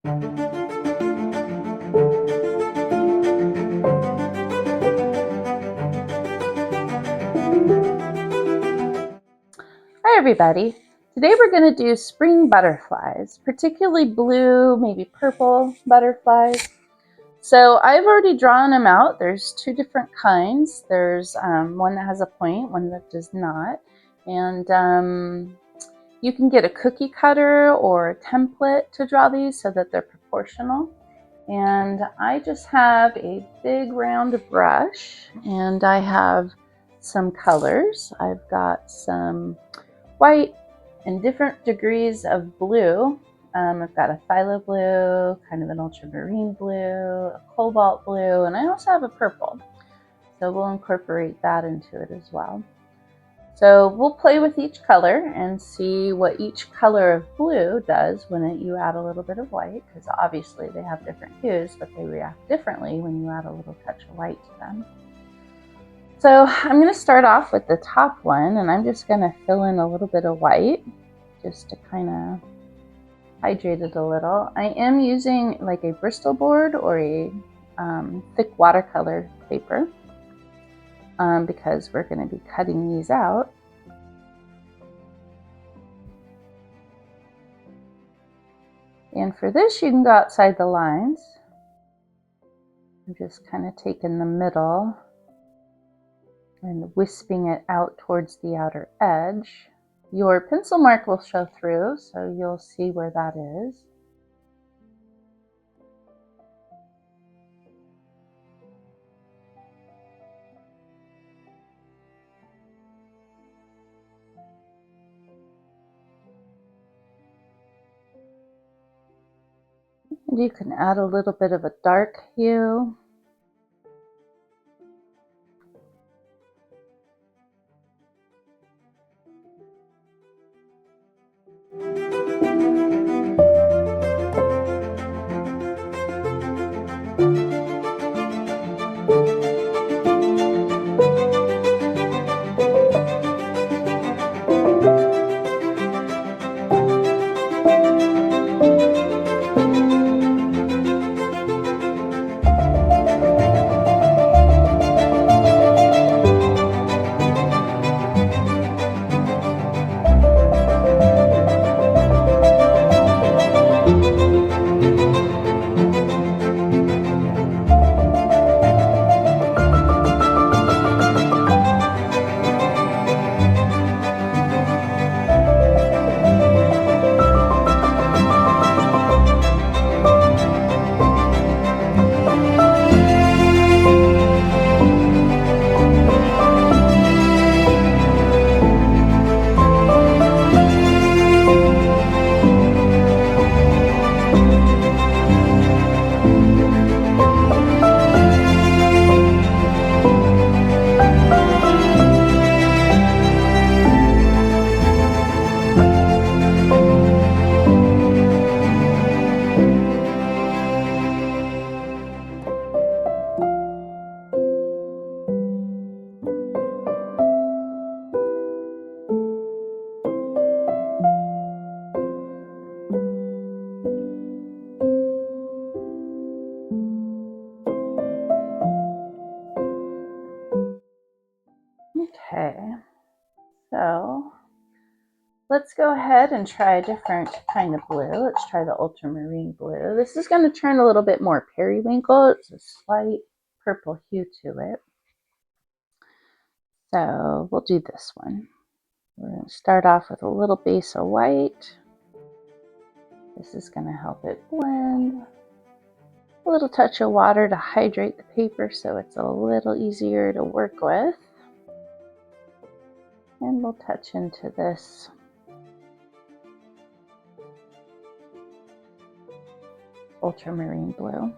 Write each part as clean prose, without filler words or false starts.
Hi everybody. Today we're going to do spring butterflies, particularly blue, maybe purple butterflies. So I've already drawn them out. There's two different kinds. There's one that has a point, one that does not. And you can get a cookie cutter or a template to draw these so that they're proportional. And I just have a big round brush and I have some colors. I've got some white and different degrees of blue. I've got a phthalo blue, kind of an ultramarine blue, a cobalt blue, and I also have a purple. So we'll incorporate that into it as well. So we'll play with each color and see what each color of blue does when you add a little bit of white, because obviously they have different hues, but they react differently when you add a little touch of white to them. So I'm going to start off with the top one, and I'm just going to fill in a little bit of white just to kind of hydrate it a little. I am using like a Bristol board or a thick watercolor paper because we're going to be cutting these out. And for this, you can go outside the lines. I'm just kind of taking the middle and wisping it out towards the outer edge. Your pencil mark will show through, so you'll see where that is. And you can add a little bit of a dark hue. Okay, so let's go ahead and try a different kind of blue. Let's try the ultramarine blue. This is going to turn a little bit more periwinkle. It's a slight purple hue to it. So we'll do this one. We're going to start off with a little base of white. This is going to help it blend. A little touch of water to hydrate the paper so it's a little easier to work with. And we'll touch into this ultramarine blue.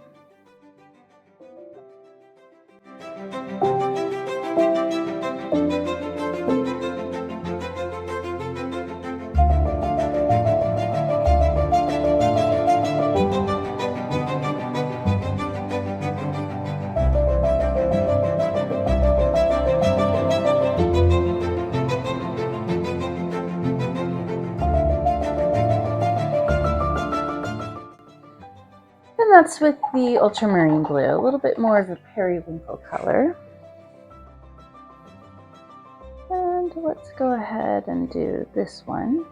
And that's with the ultramarine blue, a little bit more of a periwinkle color. And let's go ahead and do this one.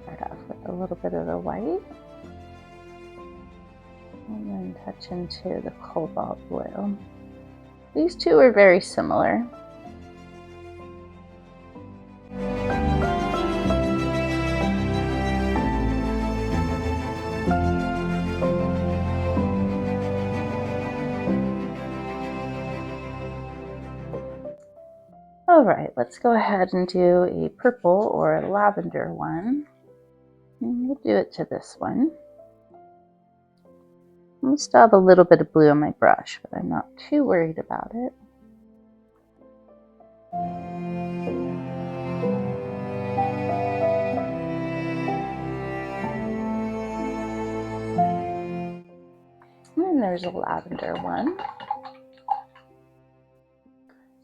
Start off with a little bit of the white. And then touch into the cobalt blue. These two are very similar. All right, let's go ahead and do a purple or a lavender one. And we'll do it to this one. I'm still have a little bit of blue on my brush, but I'm not too worried about it. And there's a lavender one.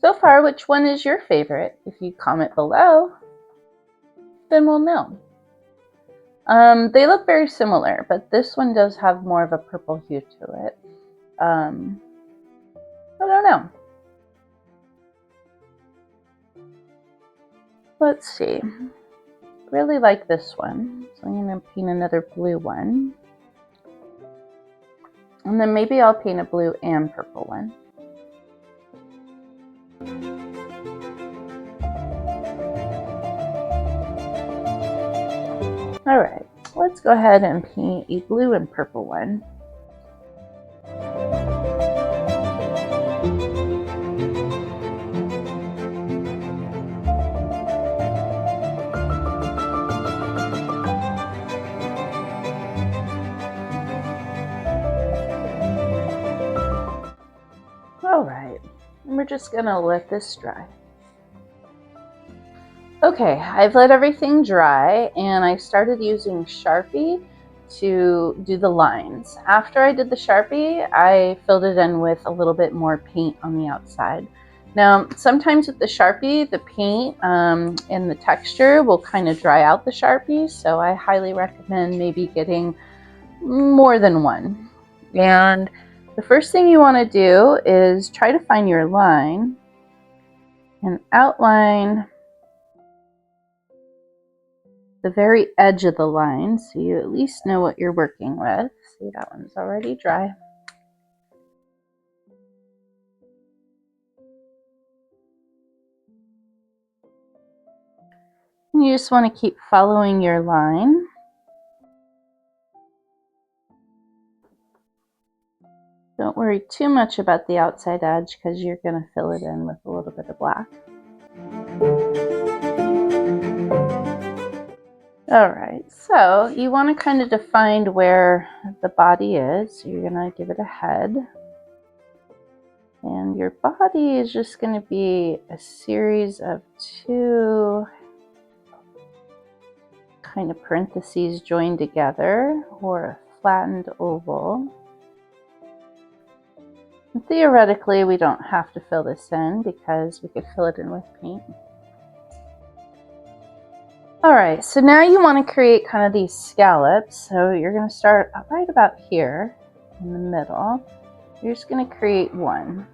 So far, which one is your favorite? If you comment below, then we'll know. They look very similar, but this one does have more of a purple hue to it. I don't know. Let's see. Really like this one, so I'm going to paint another blue one. And then maybe I'll paint a blue and purple one. All right, let's go ahead and paint a blue and purple one. All right, and we're just gonna let this dry. Okay, I've let everything dry and I started using Sharpie to do the lines. After I did the Sharpie, I filled it in with a little bit more paint on the outside. Now, sometimes with the Sharpie, the paint and the texture will kind of dry out the Sharpie, so I highly recommend maybe getting more than one. And the first thing you want to do is try to find your line and outline the very edge of the line so you at least know what you're working with. See, that one's already dry. And you just want to keep following your line. Don't worry too much about the outside edge because you're going to fill it in with a little bit of black. Alright, so you want to kind of define where the body is. So you're going to give it a head. And your body is just going to be a series of two kind of parentheses joined together, or a flattened oval. And theoretically, we don't have to fill this in because we could fill it in with paint. Alright, so now you want to create kind of these scallops. So you're going to start right about here in the middle. You're just going to create one.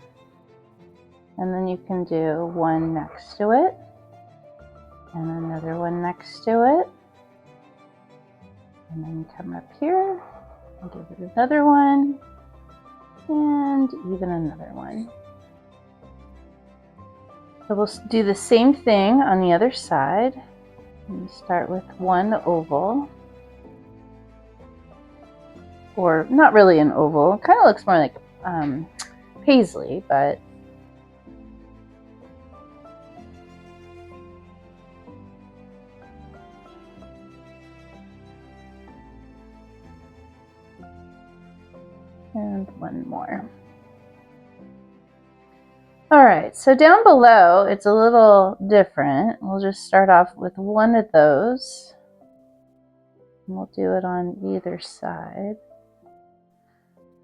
And then you can do one next to it. And another one next to it. And then come up here and give it another one. And even another one. So we'll do the same thing on the other side. And start with one oval, or not really an oval. It kind of looks more like paisley, but and one more. Alright, so down below it's a little different. We'll just start off with one of those. And we'll do it on either side.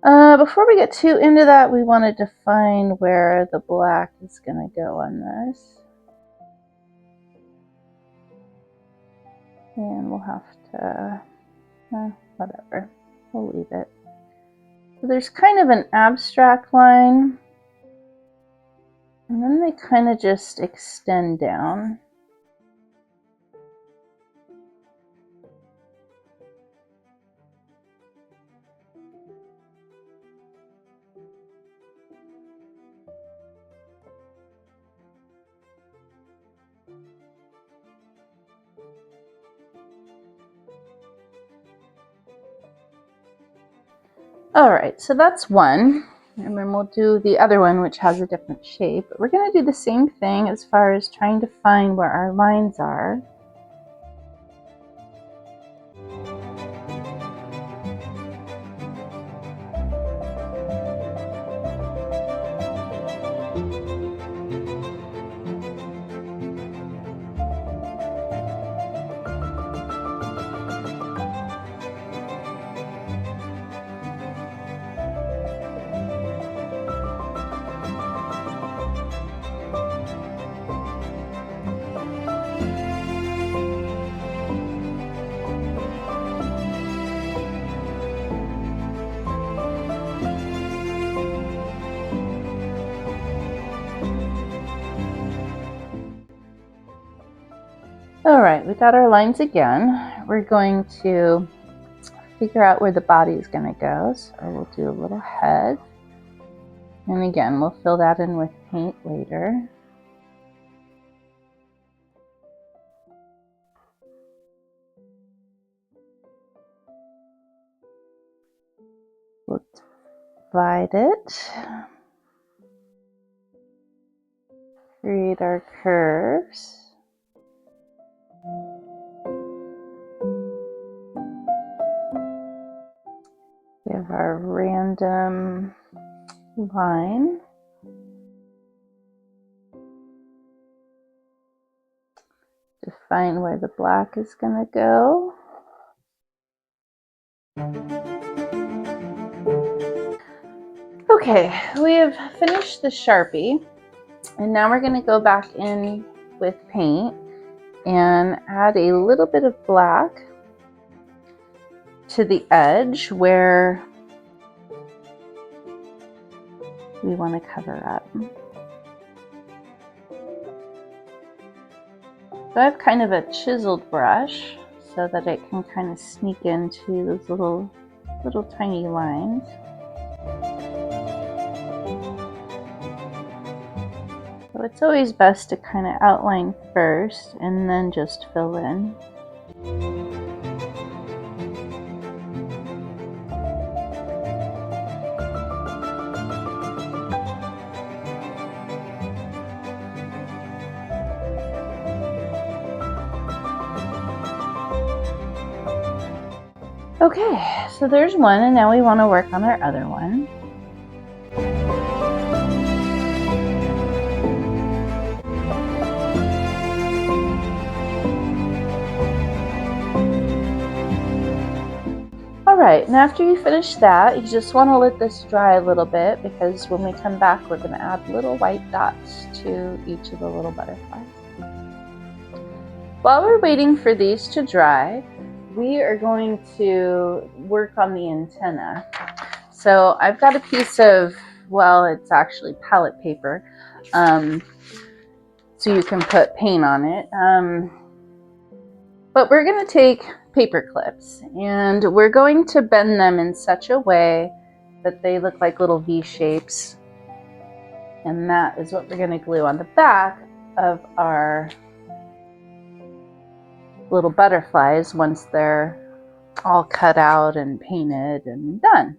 Before we get too into that, we want to define where the black is going to go on this. And we'll have to, whatever, we'll leave it. So there's kind of an abstract line, and then they kind of just extend down. All right, so that's one. And then we'll do the other one, which has a different shape. But we're going to do the same thing as far as trying to find where our lines are. All right, we got our lines again. We're going to figure out where the body is going to go. So we'll do a little head. And again, we'll fill that in with paint later. We'll divide it. Create our curves. We have our random line. Define where the black is going to go. Okay, we have finished the Sharpie, and now we're going to go back in with paint and add a little bit of black to the edge where we want to cover up. So I have kind of a chiseled brush so that it can kind of sneak into those little tiny lines. So it's always best to kind of outline first and then just fill in. Okay, so there's one, and now we want to work on our other one. Alright, and after you finish that, you just want to let this dry a little bit, because when we come back we're going to add little white dots to each of the little butterflies. While we're waiting for these to dry, we are going to work on the antenna. So I've got a piece of, well, it's actually palette paper, so you can put paint on it. But we're going to take paper clips, and we're going to bend them in such a way that they look like little V shapes. And that is what we're going to glue on the back of our little butterflies once they're all cut out and painted and done.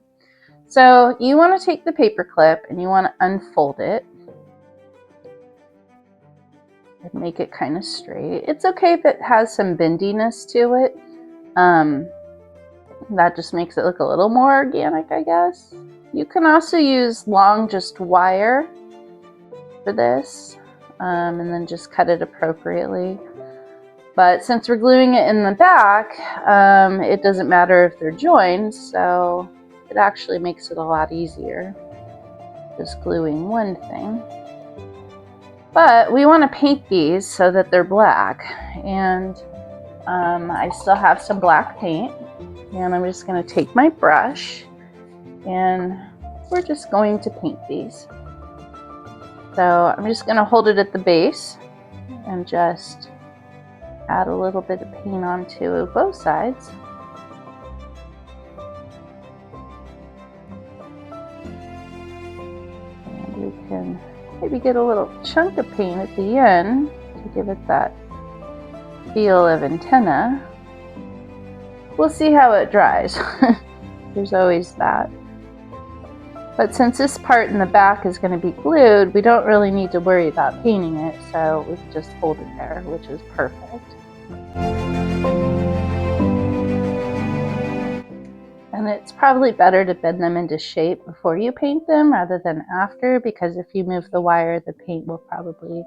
So you want to take the paper clip and you want to unfold it and make it kind of straight. It's okay if it has some bendiness to it. That just makes it look a little more organic, I guess. You can also use long just wire for this, and then just cut it appropriately. But since we're gluing it in the back, it doesn't matter if they're joined, so it actually makes it a lot easier just gluing one thing. But we want to paint these so that they're black, and I still have some black paint, and I'm just going to take my brush and we're just going to paint these. So I'm just going to hold it at the base and just add a little bit of paint onto both sides. And we can maybe get a little chunk of paint at the end to give it that feel of antenna. We'll see how it dries. There's always that. But since this part in the back is going to be glued, we don't really need to worry about painting it, so we can just hold it there, which is perfect. And it's probably better to bend them into shape before you paint them rather than after, because if you move the wire, the paint will probably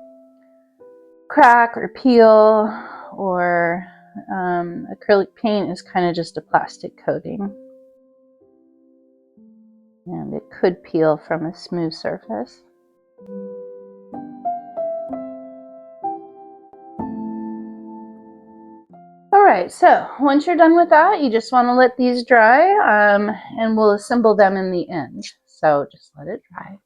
crack or peel, or acrylic paint is kind of just a plastic coating. And it could peel from a smooth surface. Alright, so once you're done with that, you just want to let these dry, and we'll assemble them in the end. So just let it dry.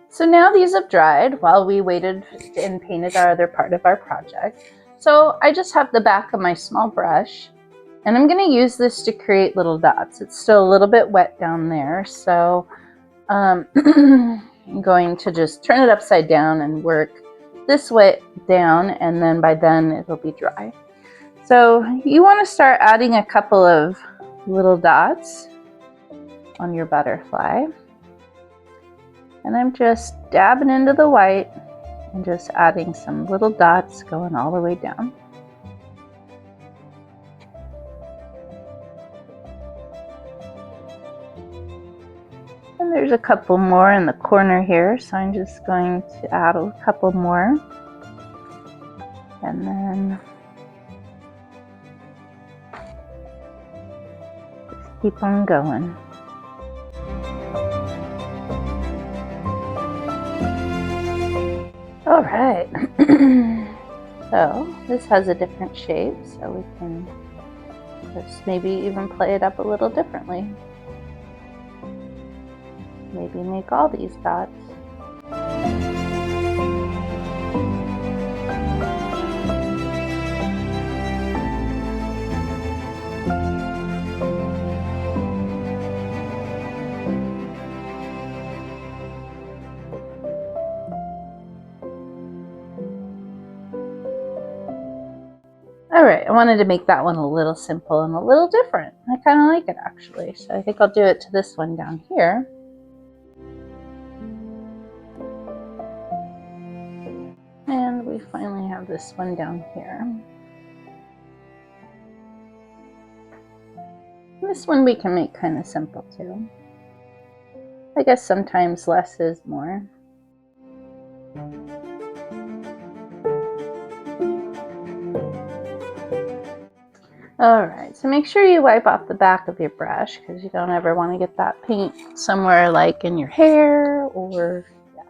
So now these have dried while we waited and painted our other part of our project. So I just have the back of my small brush, and I'm going to use this to create little dots. It's still a little bit wet down there, so I'm going to just turn it upside down and work this way down, and then by then it'll be dry. So you want to start adding a couple of little dots on your butterfly. And I'm just dabbing into the white and just adding some little dots going all the way down. And there's a couple more in the corner here, so I'm just going to add a couple more. And then just keep on going. All right, so this has a different shape, so we can just maybe even play it up a little differently. Maybe make all these dots. Alright, I wanted to make that one a little simple and a little different. I kind of like it actually, so I think I'll do it to this one down here. And we finally have this one down here. This one we can make kind of simple too. I guess sometimes less is more. Alright, so make sure you wipe off the back of your brush because you don't ever want to get that paint somewhere like in your hair or, yeah.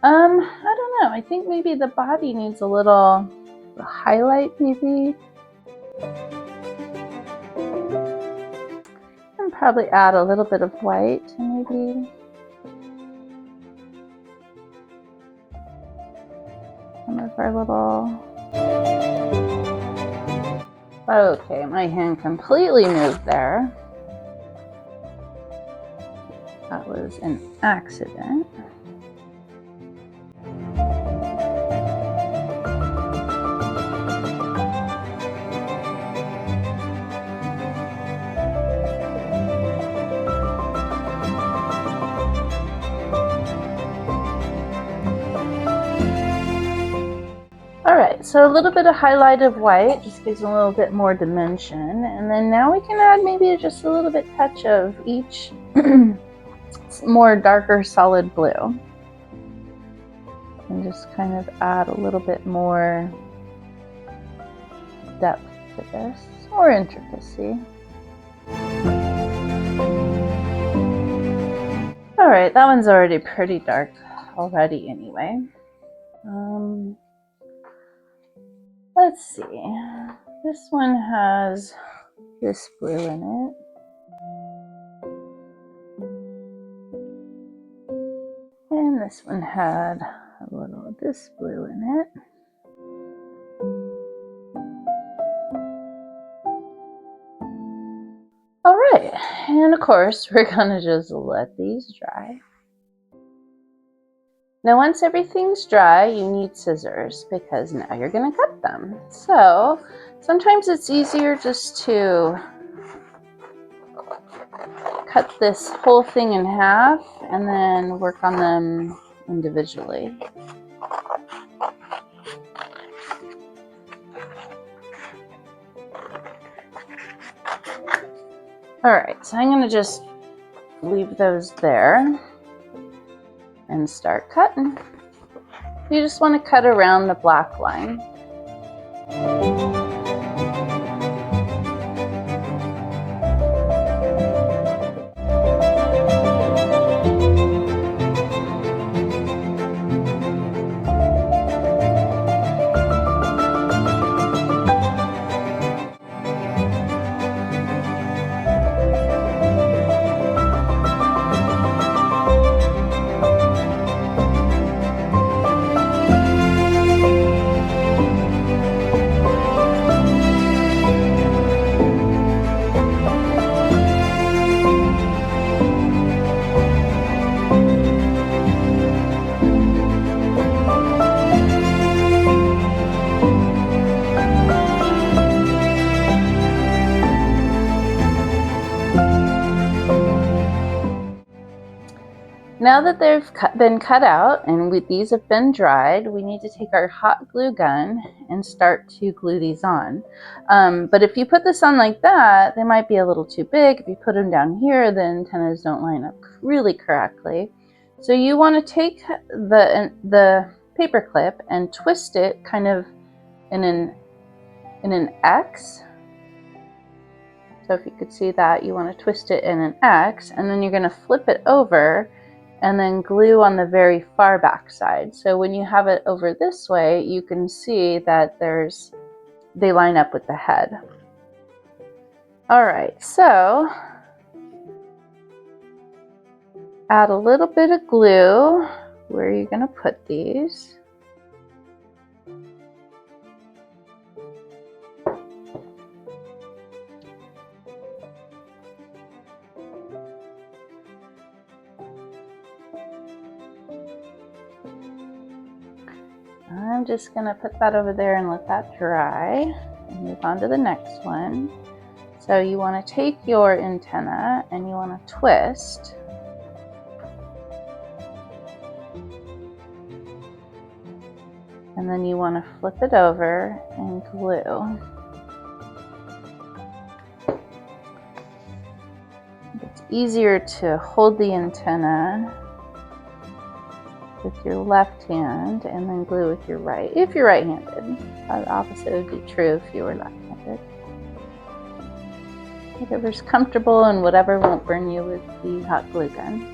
I don't know, I think maybe the body needs a little highlight maybe. And probably add a little bit of white maybe. Some of our little... Okay, my hand completely moved there. That was an accident. Alright, so a little bit of highlight of white just gives a little bit more dimension, and then now we can add maybe just a little bit touch of each more darker solid blue. And just kind of add a little bit more depth to this, more intricacy. Alright, that one's already pretty dark already anyway. Let's see. This one has this blue in it. And this one had a little of this blue in it. All right, and of course, we're gonna just let these dry. Now, once everything's dry, you need scissors because now you're gonna cut them. So sometimes it's easier just to cut this whole thing in half and then work on them individually. All right, so I'm gonna just leave those there and start cutting. You just want to cut around the black line. Now that they've been cut out and these have been dried, we need to take our hot glue gun and start to glue these on. But if you put this on like that, they might be a little too big. If you put them down here, the antennas don't line up really correctly. So you want to take the paper clip and twist it kind of in an X. So if you could see that, you want to twist it in an X, and then you're going to flip it over and then glue on the very far back side. So when you have it over this way, you can see that they line up with the head. All right, so add a little bit of glue where you're going to put these. I'm just going to put that over there and let that dry and move on to the next one. So you want to take your antenna and you want to twist. And then you want to flip it over and glue. It's easier to hold the antenna with your left hand and then glue with your right, if you're right-handed. The opposite would be true if you were left-handed. Whatever's comfortable and whatever won't burn you with the hot glue gun.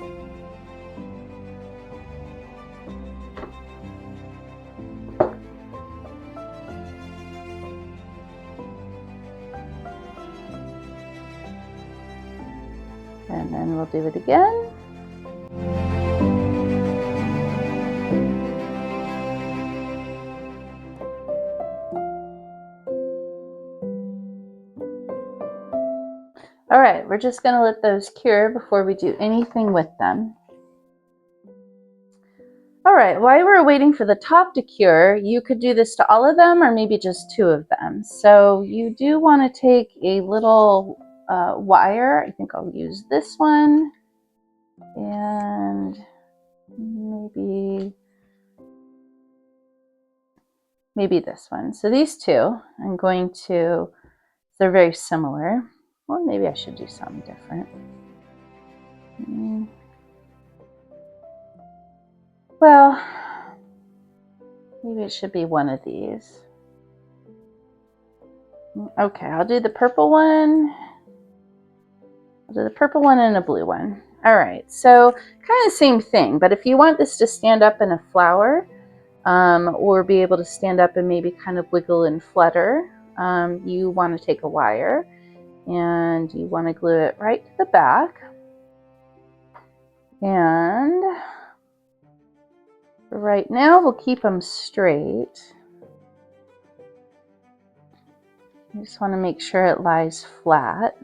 And then we'll do it again. All right, we're just going to let those cure before we do anything with them. All right, while we're waiting for the top to cure, you could do this to all of them or maybe just two of them. So you do want to take a little wire. I think I'll use this one and maybe this one. So these two, I'm going to, they're very similar. Or maybe I should do something different. Well, maybe it should be one of these. Okay, I'll do the purple one. I'll do the purple one and a blue one. All right, so kind of the same thing, but if you want this to stand up in a flower or be able to stand up and maybe kind of wiggle and flutter, you want to take a wire and you want to glue it right to the back. And right now we'll keep them straight. You just want to make sure it lies flat.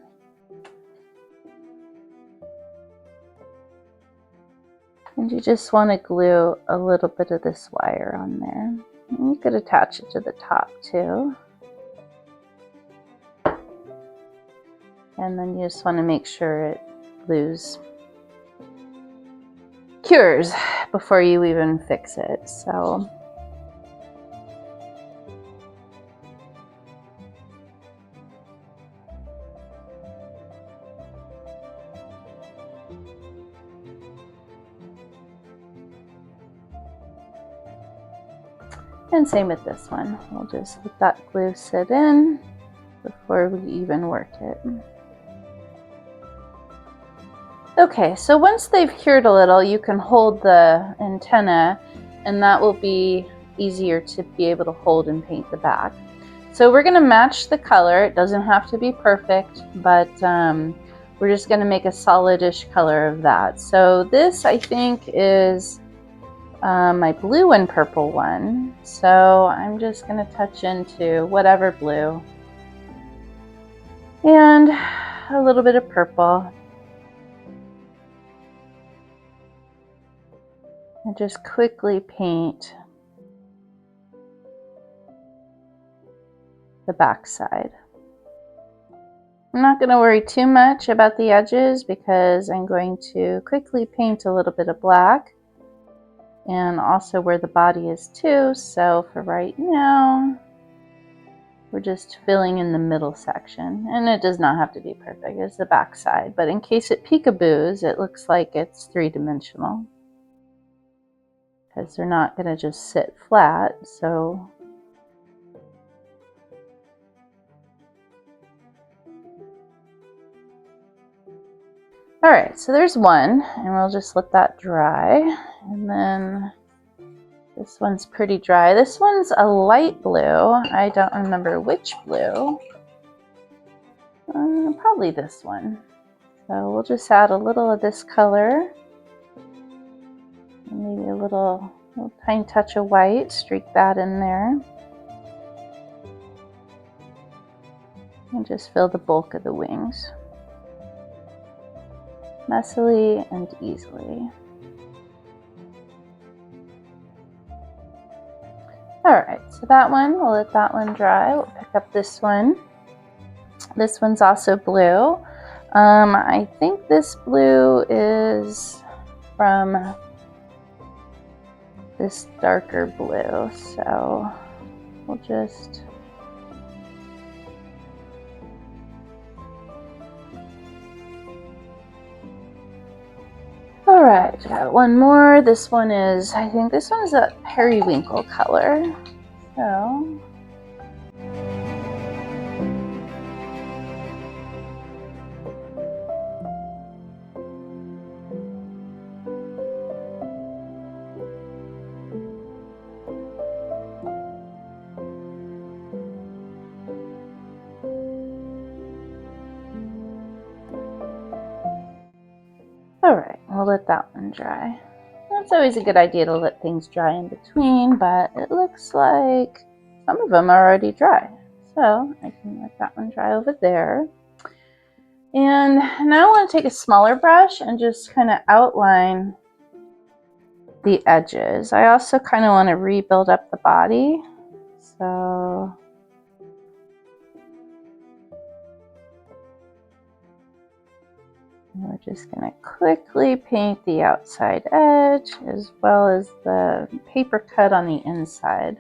And you just want to glue a little bit of this wire on there. And you could attach it to the top too. And then you just want to make sure it cures before you even fix it. So and same with this one. We'll just let that glue sit in before we even work it. Okay, so once they've cured a little, you can hold the antenna, and that will be easier to be able to hold and paint the back. So we're going to match the color. It doesn't have to be perfect, but we're just going to make a solidish color of that. So this, I think, is my blue and purple one. So I'm just going to touch into whatever blue and a little bit of purple. And just quickly paint the back side. I'm not going to worry too much about the edges because I'm going to quickly paint a little bit of black and also where the body is too. So for right now, we're just filling in the middle section, and it does not have to be perfect. It's the back side, but in case it peekaboos, it looks like it's three-dimensional because they're not going to just sit flat. So all right, so there's one, and we'll just let that dry. And then this one's pretty dry. This one's a light blue. I don't remember which blue. Probably this one. So we'll just add a little of this color. Maybe a little tiny touch of white, streak that in there. And just fill the bulk of the wings. Messily and easily. Alright, so that one, we'll let that one dry. We'll pick up this one. This one's also blue. I think this blue is from this darker blue, so we'll just alright, got one more. This one is, I think this one is a periwinkle color. So alright, we'll let that one dry. It's always a good idea to let things dry in between, but it looks like some of them are already dry. So I can let that one dry over there. And now I want to take a smaller brush and just kind of outline the edges. I also kind of want to rebuild up the body. So we're just going to quickly paint the outside edge as well as the paper cut on the inside.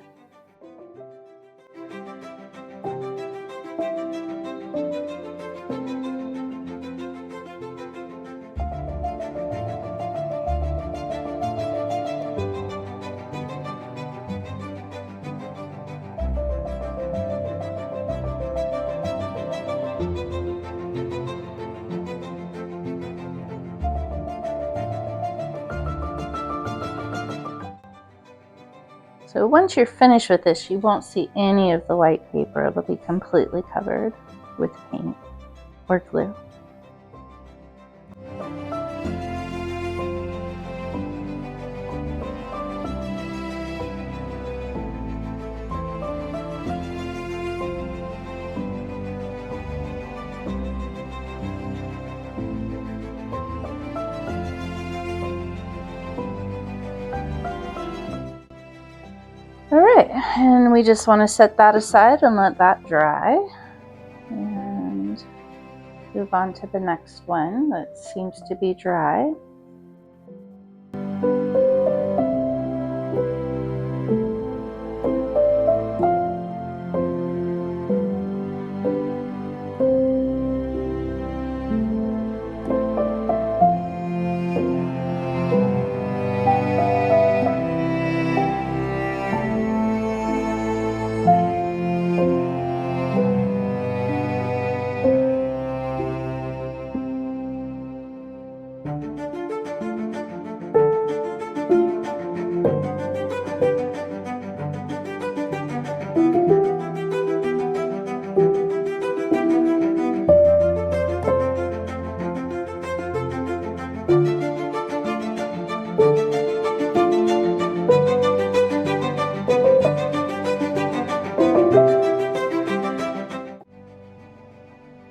So once you're finished with this, you won't see any of the white paper. It'll be completely covered with paint or glue. All right, and we just want to set that aside and let that dry, and move on to the next one that seems to be dry.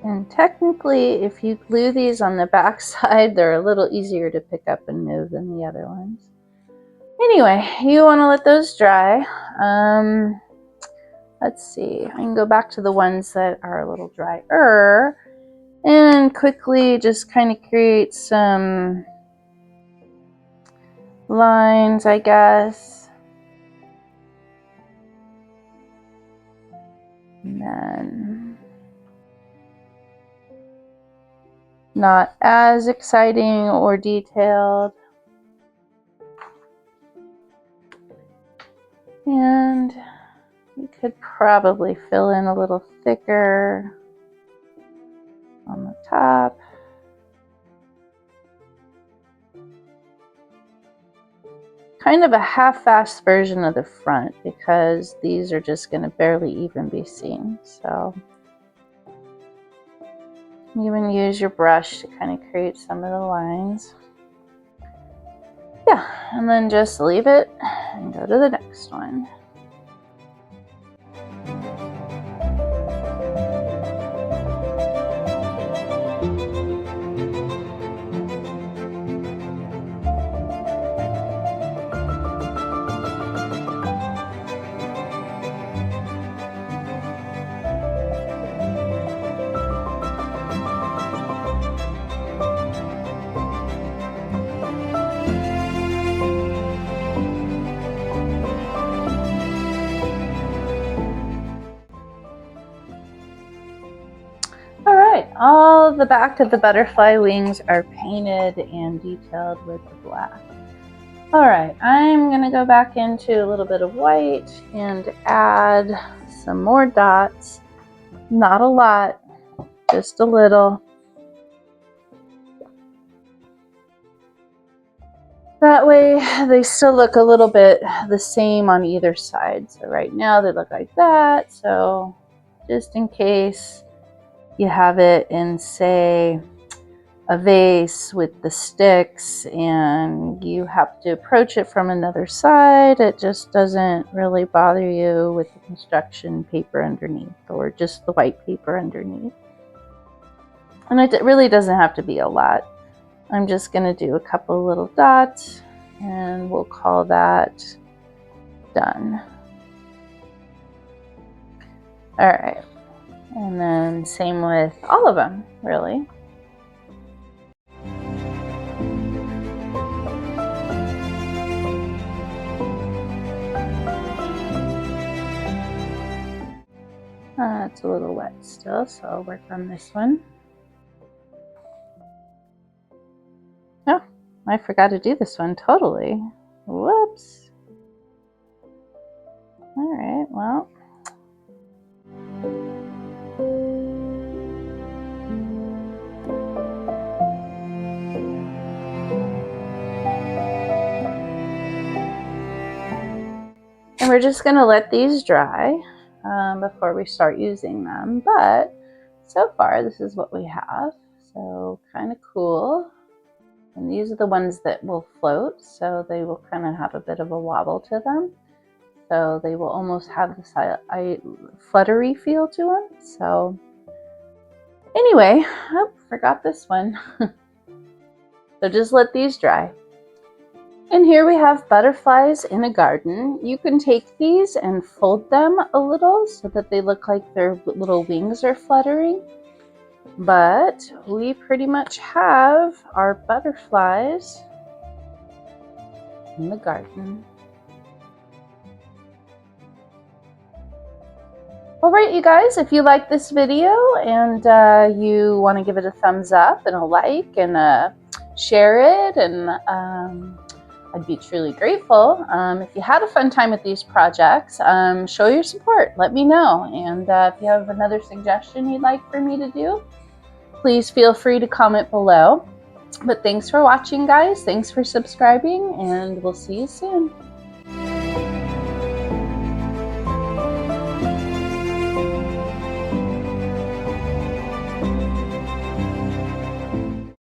And technically, if you glue these on the back side, they're a little easier to pick up and move than the other ones. Anyway, you want to let those dry. Let's see, I can go back to the ones that are a little drier and quickly just kind of create some lines, I guess. And then not as exciting or detailed. And we could probably fill in a little thicker on the top. Kind of a half-assed version of the front because these are just going to barely even be seen. So even use your brush to kind of create some of the lines. Yeah, and then just leave it and go to the next one. All the back of the butterfly wings are painted and detailed with the black. All right, I'm gonna go back into a little bit of white and add some more dots. Not a lot, just a little. That way they still look a little bit the same on either side. So right now they look like that. So just in case you have it in, say, a vase with the sticks and you have to approach it from another side, it just doesn't really bother you with the construction paper underneath or just the white paper underneath. And it really doesn't have to be a lot. I'm just going to do a couple little dots and we'll call that done. All right. And then same with all of them, really. It's a little wet still, so I'll work on this one. Oh, I forgot to do this one totally. Whoops. All right, well. And we're just going to let these dry before we start using them. But so far, this is what we have. So kind of cool. And these are the ones that will float, so they will kind of have a bit of a wobble to them. So they will almost have this fluttery feel to them. So anyway, oh, forgot this one. So just let these dry. And here we have butterflies in a garden. You can take these and fold them a little so that they look like their little wings are fluttering. But we pretty much have our butterflies in the garden. Alright, you guys, if you like this video and you want to give it a thumbs up and a like and share it, and I'd be truly grateful. If you had a fun time with these projects, show your support. Let me know. And if you have another suggestion you'd like for me to do, please feel free to comment below. But thanks for watching, guys. Thanks for subscribing, and we'll see you soon.